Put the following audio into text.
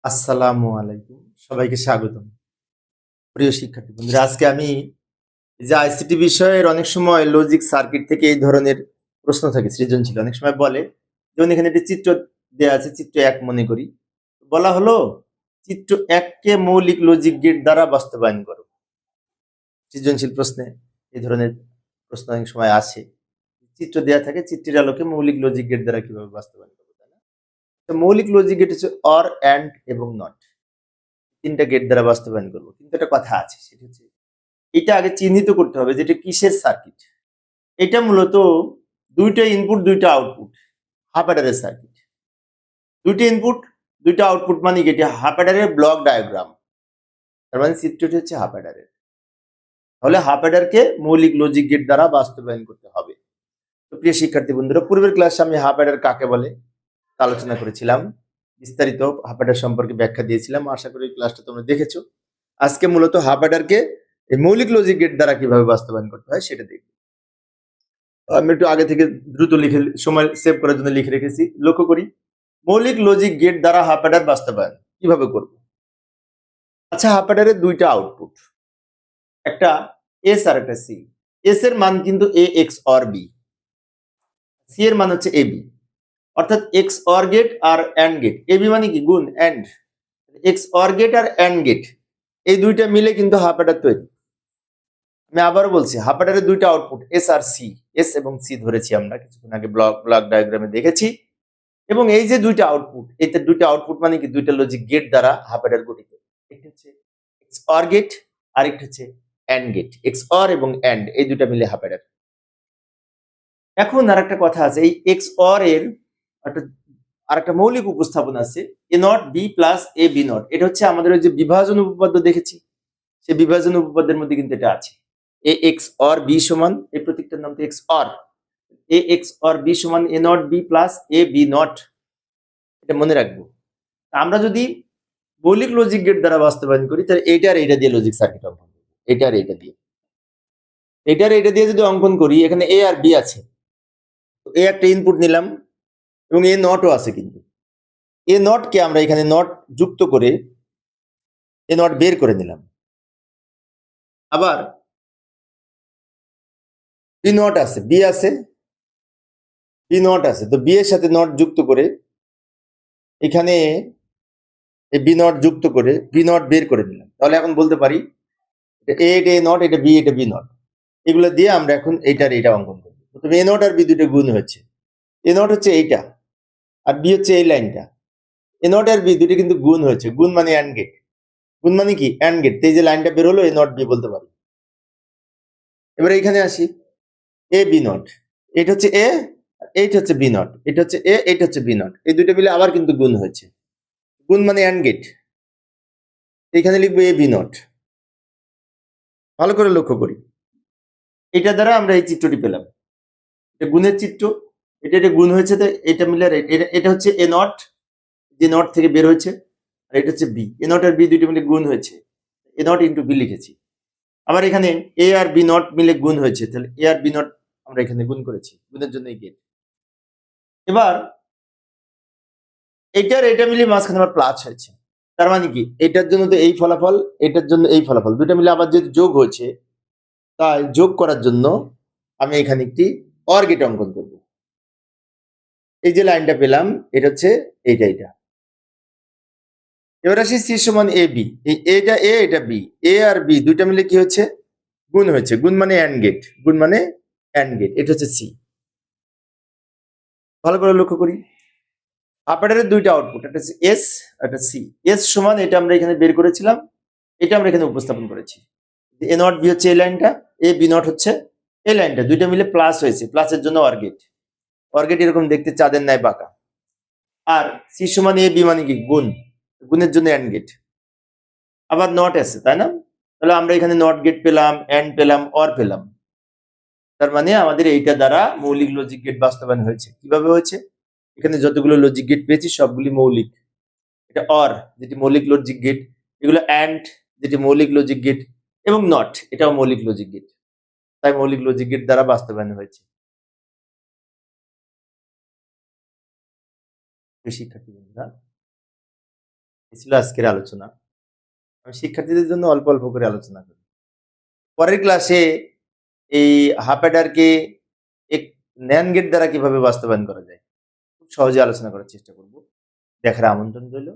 আসসালামু আলাইকুম। সবাইকে স্বাগতম। প্রিয় শিক্ষার্থী বন্ধুরা, আজকে আমি যে আইসিটি বিষয়ের অনেক সময় লজিক সার্কিট থেকে এই ধরনের প্রশ্ন থাকে সৃজনশীল। অনেক সময় বলে, যেমন এখানে একটি চিত্র দেয়া আছে, চিত্র ১ মনে করি। বলা হলো চিত্র ১ কে মৌলিক লজিক গেট দ্বারা বাস্তবায়ন করো। সৃজনশীল প্রশ্নে এই ধরনের প্রশ্ন অনেক সময় আসে। চিত্র দেয়া থাকে, চিত্রের আলোকে মৌলিক লজিক গেট দ্বারা কিভাবে বাস্তবায়ন করবো, তাই না? তো মৌলিক লজিক গেট হচ্ছে অর, অ্যান্ড এবং নট। ৩ টা গেট দ্বারা বাস্তবায়ন করবো। কিন্তু একটা কথা আছে, সেটা হচ্ছে এটা আগে চিহ্নিত করতে হবে যে এটা কিসের সার্কিট। এটা মূলত ২ টা ইনপুট ২ টা আউটপুট, হাফ অ্যাডারের সার্কিট। ২ টা ইনপুট ২ টা আউটপুট মানে কি, এটা হাফ অ্যাডারের ব্লক ডায়াগ্রাম। তার মানে চিত্রটি হচ্ছে হাফ অ্যাডারের। তাহলে হাফ অ্যাডারকে মৌলিক লজিক গেট দ্বারা বাস্তবায়ন করতে হবে। তো প্রিয় শিক্ষার্থী বন্ধুরা, পূর্বের ক্লাসে আমি হাফ অ্যাডার কাকে বলে তা আলোচনা করেছিলাম। বিস্তারিত হাফ অ্যাডার সম্পর্কে ব্যাখ্যা দিয়েছিলাম। আশা করি ক্লাসটা তোমরা দেখেছো। আজকে মূলত হাফ অ্যাডারকে এই মৌলিক লজিক গেট দ্বারা কিভাবে বাস্তবায়ন করতে হয় সেটা দেখব। আমি একটু আগে থেকে দ্রুত লিখে সময় সেভ করার জন্য লিখে রেখেছি। লক্ষ্য করি, মৌলিক লজিক গেট দ্বারা হাফ অ্যাডার বাস্তবায়ন কিভাবে করব। আচ্ছা, হাফ অ্যাডারের ২ টা আউটপুট, একটা এস আর একটা সি। এস এর মান কিন্তু A XOR B, C এর মান হচ্ছে এ বি। অর্থাৎ এক্স অর গেট আর অ্যান্ড গেট। এ বি মানে কি, গুণ, অ্যান্ড। এক্স অর গেট আর অ্যান্ড গেট, এই দুইটা মিলে কিন্তু হাফ অ্যাডার তৈরি। আমি আবারও বলছি, হাফ অ্যাডারের ২ টা আউটপুট এস আর সি। এস এবং সি ধরেছি আমরা, কিছুক্ষণ আগে ব্লক ডায়াগ্রামে দেখেছি। এবং এই যে ২ টা আউটপুট, এতে ২ টা আউটপুট মানে কি ২ টা লজিক গেট দ্বারা হাফ অ্যাডার গঠিত। একটা হচ্ছে এক্স অর গেট, আরেকটা হচ্ছে অ্যান্ড গেট। এক্স অর এবং অ্যান্ড এই দুইটা মিলে হাফ অ্যাডার। এখন আরেকটা কথা আছে, এই এক্স অর এর একটা আরেকটা মৌলিক উপস্থাপন আছে, A not B plus A B not. এটা হচ্ছে আমাদের ওই যে বিভাজন উপপাদ্য দেখেছি, সেই বিভাজন উপপাদ্যের মধ্যে কিন্তু এটা আছে। এ এক্স অর বি সমান, এই প্রতীকটার নাম তো XOR. A XOR B সমান A not B plus A B not. এটা মনে রাখবো। আমরা যদি মৌলিক লজিক গেট দ্বারা বাস্তবায়ন করি, তাহলে এইটা আর এইটা দিয়ে লজিক সার্কিট অঙ্কন করবো। এটা আর এইটা দিয়ে, এটা আর এইটা দিয়ে যদি অঙ্কন করি, এখানে এ আর বি আছে। এ একটা ইনপুট নিলাম এবং এ নটও আছে, কিন্তু এ নটকে আমরা এখানে নট যুক্ত করে এ নট বের করে নিলাম। আবার বি নট আছে, বি আছে, বি নট আছে। তো বি এর সাথে নট যুক্ত করে এখানে এই বি নট যুক্ত করে বি নট বের করে নিলাম। তাহলে এখন বলতে পারি এ এটা এ নট, এটা বি এটা বি নট। এগুলো দিয়ে আমরা এখন এইটার এইটা অঙ্কন করবো। প্রথমে এ নট আর বি দুটো গুণ হচ্ছে। এ নট হচ্ছে এইটা, আর বি হচ্ছে এই লাইনটা। এ নট আর বি দুটো কিন্তু গুণ হয়েছে। গুণ মানে অ্যান্ড গেট। গুণ মানে কি, অ্যান্ড গেট। এই যে লাইনটা বের হলো, এ নট বি বলতে পারি। এবার এইখানে আসি, এ বি নট, এটা হচ্ছে এ, এইটা হচ্ছে বি নট। এটা হচ্ছে এ, এটা হচ্ছে বি নট। এই দুটো মিলে আবার কিন্তু গুণ হয়েছে। গুণ মানে অ্যান্ড গেট। এখানে লিখবো এ বি নট। ভালো করে লক্ষ্য করি, এটা দ্বারা আমরা এই চিত্রটি পেলাম। এটা গুণের চিত্র, এটা গুণ হয়েছে। তো এটা মিলে এটা হচ্ছে এ নট, যে নট থেকে বের হয়েছে। আর এটা হচ্ছে বি, এ নট আর বি দুইটা মিলে গুণ হয়েছে। এ নট ইন্টু বি লিখেছি। আবার এখানে এ আর বি নট মিলে গুণ হয়েছে, তাহলে এ আর বি নট আমরা এখানে গুণ করেছি। গুণের জন্য এই গেট। এবার এটার এটা মিলে মাঝখানে আবার প্লাস হয়েছে। তার মানে কি, এটার জন্য তো এই ফলাফল, এটার জন্য এই ফলাফল, দুটো মিলে আবার যেহেতু যোগ হয়েছে, তাই যোগ করার জন্য আমি এখানে একটি অর গেট অঙ্কন করব। এই যে লাইনটা পেলাম, এটা হচ্ছে এইটা এটা। এবার আসি সি সমান এ বি। এটা এ, এটা বি। এ আর বি দুইটা মিলে কি হচ্ছে, গুণ হয়েছে। গুণ মানে অ্যান্ড গেট, গুণ মানে অ্যান্ড গেট। এটা হচ্ছে সি। ভালো করে লক্ষ্য করি, অপারেটরের ২ টা আউটপুট, একটা হচ্ছে এস, একটা সি। এস সমান এটা আমরা এখানে বের করেছিলাম, এটা আমরা এখানে উপস্থাপন করেছি। এ নট বি হচ্ছে এই লাইনটা, এ বি নট হচ্ছে এই লাইনটা। দুইটা মিলে প্লাস হয়েছে, প্লাসের জন্য অর গেট। অর গেট এরকম দেখতে চাঁদের ন্যায় বাঁকা। আর সি সমান এ বি মানে কি, গুণ। গুণের জন্য অ্যান্ড গেট। আবার নট আছে, তাই না? তাহলে আমরা এখানে নট গেট পেলাম, অ্যান্ড পেলাম, অর পেলাম। তার মানে আমাদের এইটা দ্বারা মৌলিক লজিক গেট বাস্তবায়ন হয়েছে। কিভাবে হয়েছে, এখানে যতগুলো লজিক গেট পেয়েছি সবগুলি মৌলিক। এটা অর, যেটি মৌলিক লজিক গেট। এগুলো অ্যান্ড, যেটি মৌলিক লজিক গেট। এবং নট, এটাও মৌলিক লজিক গেট। তাই মৌলিক লজিক গেট দ্বারা বাস্তবায়ন হয়েছে। শিক্ষার্থী বন্ধুরা, এই ছিল আজকের আলোচনা। আমি শিক্ষার্থীদের জন্য অল্প অল্প করে আলোচনা করি। পরের ক্লাসে এই হাফ অ্যাডারকে এক NAND গেট দ্বারা কিভাবে বাস্তবায়ন করা যায় খুব সহজে আলোচনা করার চেষ্টা করব। দেখার আমন্ত্রণ রইল।